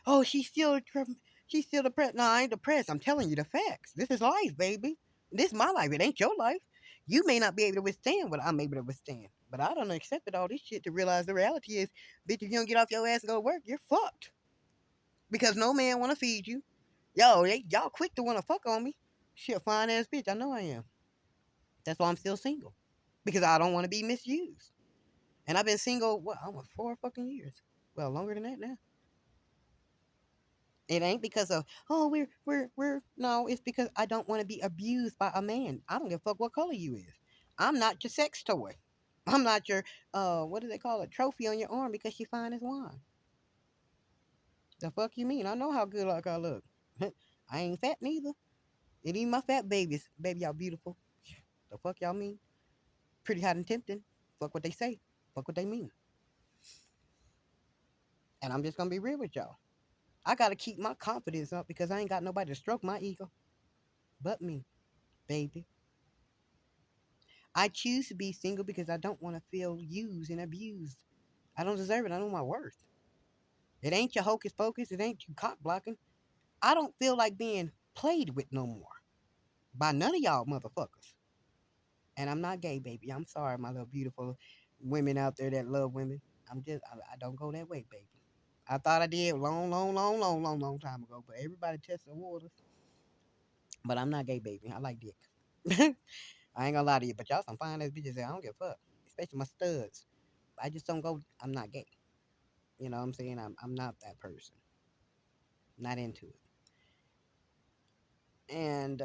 Oh, she's still depressed. No, I ain't depressed. I'm telling you the facts. This is life, baby. This is my life. It ain't your life. You may not be able to withstand what I'm able to withstand, but I don't accepted all this shit to realize the reality is, bitch, if you don't get off your ass and go to work, you're fucked. Because no man want to feed you. Y'all quick to want to fuck on me. Shit, fine ass bitch. I know I am. That's why I'm still single. Because I don't want to be misused. And I've been single, what, almost 4 fucking years. Well, longer than that now. It ain't because of, oh, we're no, it's because I don't want to be abused by a man. I don't give a fuck what color you is. I'm not your sex toy. I'm not your what do they call it? Trophy on your arm because you fine as wine. The fuck you mean? I know how good like I look. I ain't fat neither. It ain't my fat babies. Baby, y'all beautiful. The fuck y'all mean? Pretty hot and tempting. Fuck what they say. Fuck what they mean. And I'm just gonna be real with y'all. I gotta keep my confidence up because I ain't got nobody to stroke my ego but me, baby. I choose to be single because I don't want to feel used and abused. I don't deserve it. I know my worth. It ain't your hocus pocus. It ain't you cock blocking. I don't feel like being played with no more by none of y'all motherfuckers. And I'm not gay, baby. I'm sorry, my little beautiful women out there that love women. I don't go that way, baby. I thought I did long, long, long, long, long, long time ago, but everybody tests the waters. But I'm not gay, baby. I like dick. I ain't gonna lie to you, but y'all some fine ass bitches that I don't give a fuck, especially my studs. I just don't go. I'm not gay. You know what I'm saying? I'm not that person. Not into it. And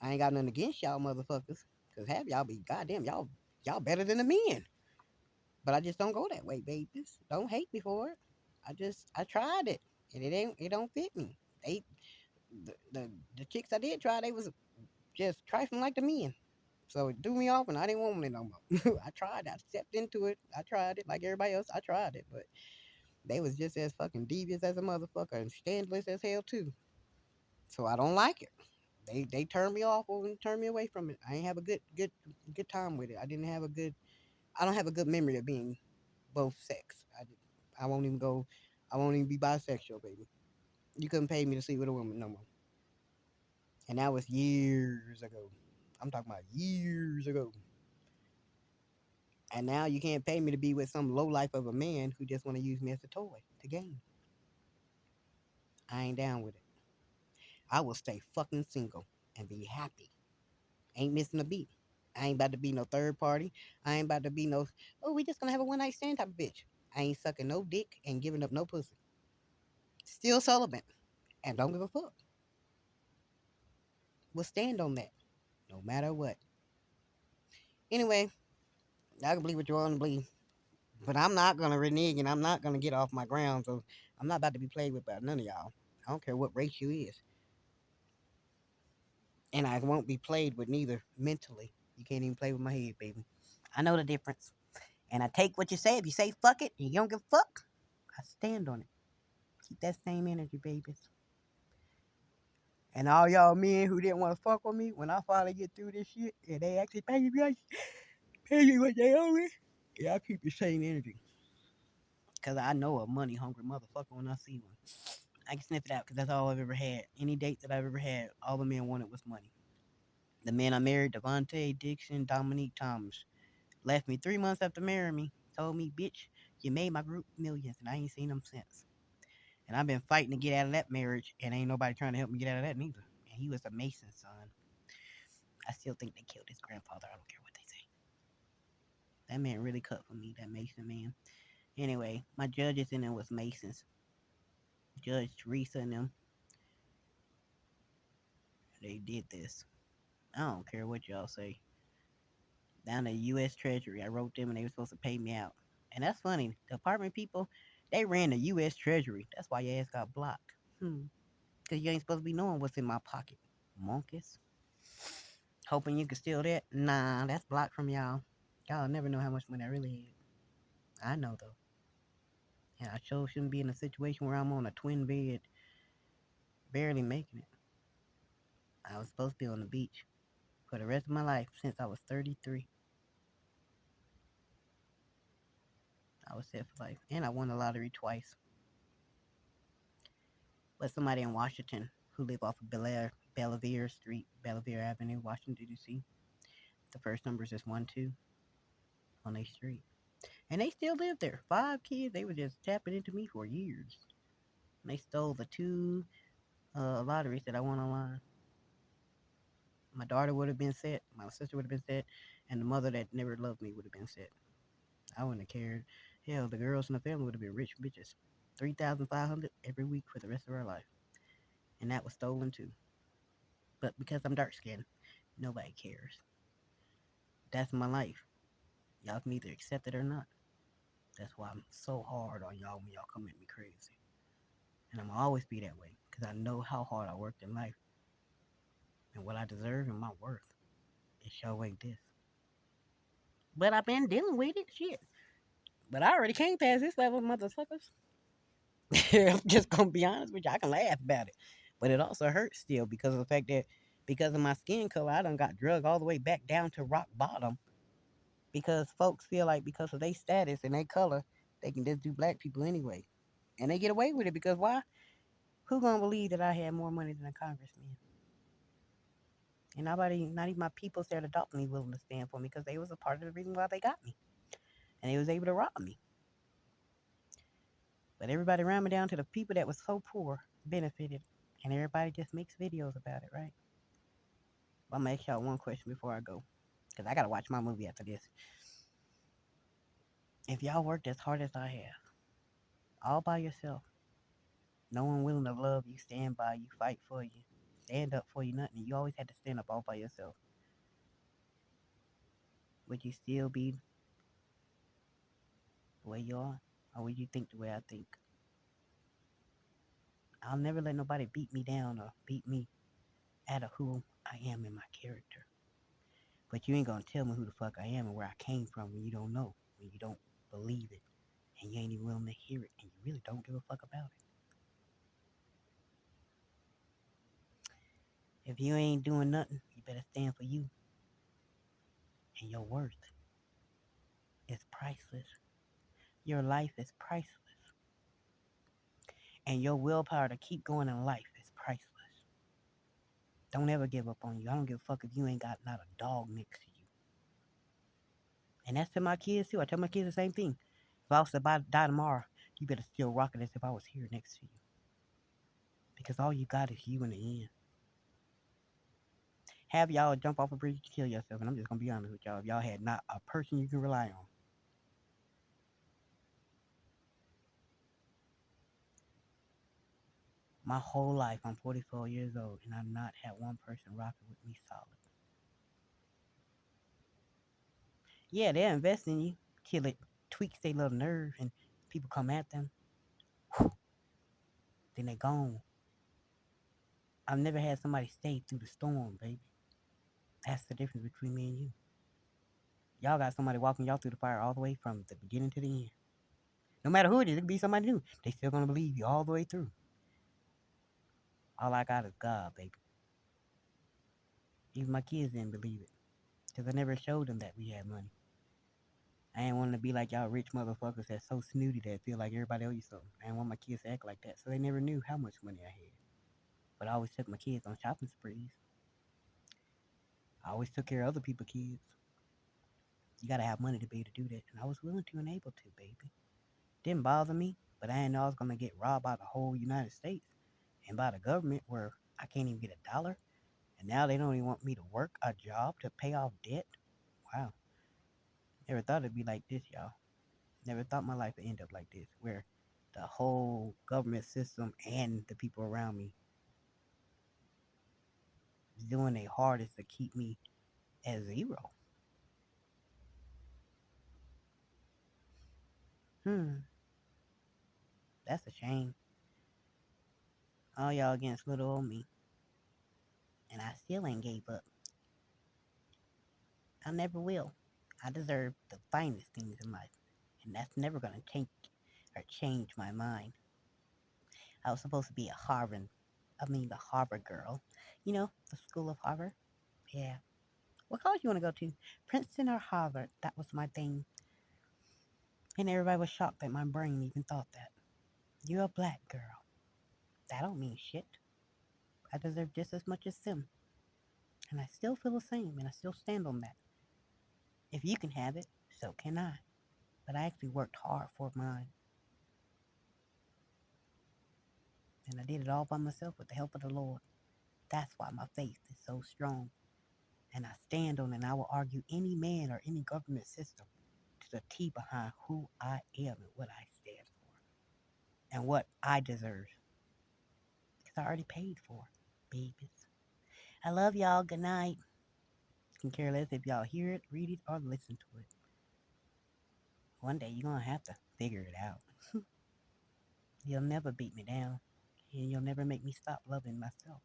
I ain't got nothing against y'all motherfuckers. Cause half y'all be goddamn y'all better than the men. But I just don't go that way, babies. Don't hate me for it. I tried it. And it don't fit me. They the chicks I did try, they was just trifling like the men. So it threw me off and I didn't want it no more. I tried, I stepped into it, I tried it like everybody else, I tried it, but they was just as fucking devious as a motherfucker and scandalous as hell too. So I don't like it. They turned me off and turned me away from it. I ain't have a good time with it. I don't have a good memory of being both sex. I won't even go. I won't even be bisexual, baby. You couldn't pay me to sleep with a woman no more. And that was years ago. I'm talking about years ago. And now you can't pay me to be with some low life of a man who just want to use me as a toy to game. I ain't down with it. I will stay fucking single and be happy. Ain't missing a beat. I ain't about to be no third party. I ain't about to be no, oh, we just gonna have a one night stand type of bitch. I ain't sucking no dick and giving up no pussy. Still celibate and don't give a fuck. We'll stand on that no matter what. Anyway, I can believe what you want to believe. But I'm not gonna renege and I'm not gonna get off my ground. So I'm not about to be played with by none of y'all. I don't care what race you is. And I won't be played with neither mentally. You can't even play with my head, baby. I know the difference. And I take what you say. If you say fuck it and you don't give a fuck, I stand on it. Keep that same energy, babies. And all y'all men who didn't want to fuck with me, when I finally get through this shit and they actually pay me what they owe me, yeah, I keep the same energy. Because I know a money hungry motherfucker when I see one. I can sniff it out because that's all I've ever had. Any date that I've ever had, all the men wanted was money. The man I married, Devontae, Dixon, Dominique Thomas, left me 3 months after marrying me. Told me, bitch, you made my group millions, and I ain't seen them since. And I've been fighting to get out of that marriage, and ain't nobody trying to help me get out of that neither. And he was a Mason's son. I still think they killed his grandfather. I don't care what they say. That man really cut for me, that Mason man. Anyway, my judges in them was Masons. Judge Teresa and them, they did this. I don't care what y'all say. Down to U.S. Treasury, I wrote them and they were supposed to pay me out. And that's funny. The apartment people, they ran the U.S. Treasury. That's why your ass got blocked. Because you ain't supposed to be knowing what's in my pocket. Monkeys. Hoping you can steal that? Nah, that's blocked from y'all. Y'all never know how much money I really had. I know, though. And I sure shouldn't be in a situation where I'm on a twin bed, barely making it. I was supposed to be on the beach for the rest of my life since I was 33. I was set for life. And I won the lottery twice. But somebody in Washington who live off of Belvedere Street, Belvedere Avenue, Washington, D.C. The first number is just 1-2 on their street. And they still live there. 5 kids. They were just tapping into me for years. And they stole the two lotteries that I won online. My daughter would have been set. My sister would have been set. And the mother that never loved me would have been set. I wouldn't have cared. Hell, the girls in the family would have been rich bitches. 3,500 every week for the rest of our life. And that was stolen too. But because I'm dark skinned, nobody cares. That's my life. Y'all can either accept it or not. That's why I'm so hard on y'all when y'all come at me crazy. And I'm always be that way. Because I know how hard I worked in life. And what I deserve and my worth. It sure ain't this. But I've been dealing with it. Shit. But I already came past this level, motherfuckers. I'm just gonna be honest with you. I can laugh about it. But it also hurts still because of the fact that because of my skin color, I done got drugged all the way back down to rock bottom. Because folks feel like because of their status and their color, they can just do black people anyway. And they get away with it because why? Who gonna believe that I had more money than a congressman? And nobody, not even my people there to adopt me, willing to stand for me because they was a part of the reason why they got me. And they was able to rob me. But everybody around me down to the people that was so poor benefited. And everybody just makes videos about it, right? I'm gonna ask y'all one question before I go. Because I gotta watch my movie after this. If y'all worked as hard as I have, all by yourself, no one willing to love you, stand by you, fight for you, stand up for you, nothing. You always had to stand up all by yourself. Would you still be the way you are? Or would you think the way I think? I'll never let nobody beat me down or beat me out of who I am in my character. But you ain't gonna tell me who the fuck I am and where I came from when you don't know, when you don't believe it, and you ain't even willing to hear it, and you really don't give a fuck about it. If you ain't doing nothing, you better stand for you. And your worth is priceless. Your life is priceless. And your willpower to keep going in life is priceless. Don't ever give up on you. I don't give a fuck if you ain't got not a dog next to you. And that's to my kids too. I tell my kids the same thing. If I was to die tomorrow, you better still rock it as if I was here next to you. Because all you got is you in the end. Have y'all jump off a bridge to kill yourself, and I'm just gonna be honest with y'all. If y'all had not a person you can rely on, my whole life, I'm 44 years old, and I've not had one person rocking with me solid. Yeah, they'll invest in you till it tweaks their little nerve and people come at them, then they gone. I've never had somebody stay through the storm, baby. That's the difference between me and you. Y'all got somebody walking y'all through the fire all the way from the beginning to the end. No matter who it is, it could be somebody new. They still gonna believe you all the way through. All I got is God, baby. Even my kids didn't believe it. Because I never showed them that we had money. I ain't wanting to be like y'all rich motherfuckers that's so snooty that feel like everybody owe you something. I didn't want my kids to act like that. So they never knew how much money I had. But I always took my kids on shopping sprees. I always took care of other people's kids. You gotta have money to be able to do that. And I was willing to and able to, baby. Didn't bother me, but I didn't know I was gonna get robbed by the whole United States and by the government where I can't even get a dollar. And now they don't even want me to work a job to pay off debt. Wow. Never thought it'd be like this, y'all. Never thought my life would end up like this, where the whole government system and the people around me is doing their hardest to keep me at zero. That's a shame. All y'all against little old me, and I still ain't gave up. I never will. I deserve the finest things in life, and that's never gonna take or change my mind. I was supposed to be the Harvard girl. You know, the school of Harvard. Yeah. What college you want to go to? Princeton or Harvard? That was my thing. And everybody was shocked that my brain even thought that. You're a black girl. That don't mean shit. I deserve just as much as them. And I still feel the same, and I still stand on that. If you can have it, so can I. But I actually worked hard for mine. And I did it all by myself with the help of the Lord. That's why my faith is so strong. And I stand on it, and I will argue any man or any government system to the T behind who I am and what I stand for and what I deserve. Because I already paid for it, babies. I love y'all. Good night. Can care less if y'all hear it, read it, or listen to it. One day you're going to have to figure it out. You'll never beat me down, and you'll never make me stop loving myself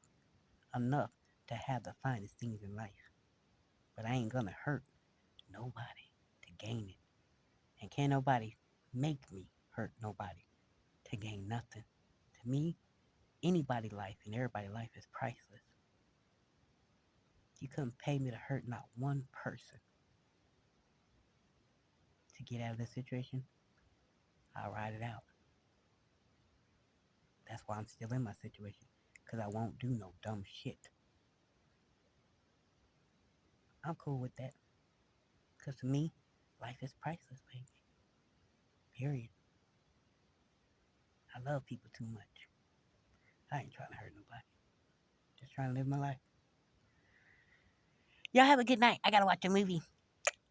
enough to have the finest things in life. But I ain't going to hurt nobody to gain it. And can't nobody make me hurt nobody to gain nothing. To me, anybody's life and everybody's life is priceless. You couldn't pay me to hurt not one person to get out of this situation. I'll ride it out. That's why I'm still in my situation. Because I won't do no dumb shit. I'm cool with that. Because to me, life is priceless, baby. Period. I love people too much. I ain't trying to hurt nobody. Just trying to live my life. Y'all have a good night. I gotta watch a movie.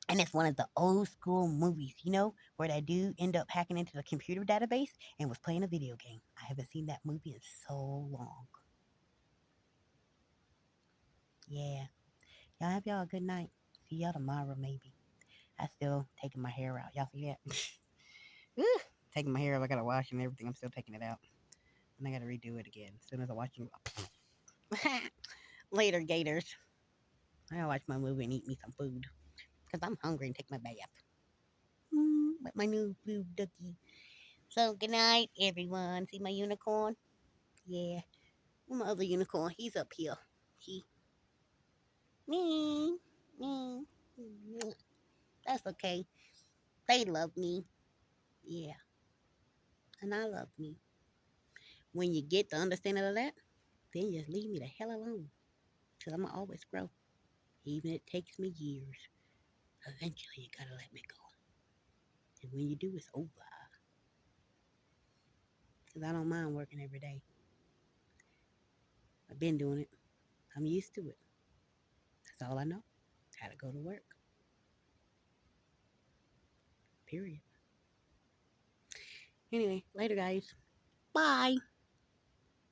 And it's one of the old school movies, you know, where that dude ended up hacking into the computer database and was playing a video game. I haven't seen that movie in so long. Yeah. Y'all have y'all a good night. See y'all tomorrow, maybe. I still taking my hair out. Y'all see that? Taking my hair out. I gotta wash and everything. I'm still taking it out. And I gotta redo it again. As soon as I watch it. Later, Gators. I gotta watch my movie and eat me some food. Because I'm hungry and take my bath. With my new blue ducky. So, good night, everyone. See my unicorn? Yeah. My other unicorn, he's up here. He. Me. Me. That's okay. They love me. Yeah. And I love me. When you get the understanding of that, then just leave me the hell alone. Because I'm going to always grow. Even if it takes me years. Eventually, you got to let me go. And when you do, it's over. Because I don't mind working every day. I've been doing it. I'm used to it. That's all I know. How to go to work. Period. Anyway, later, guys. Bye.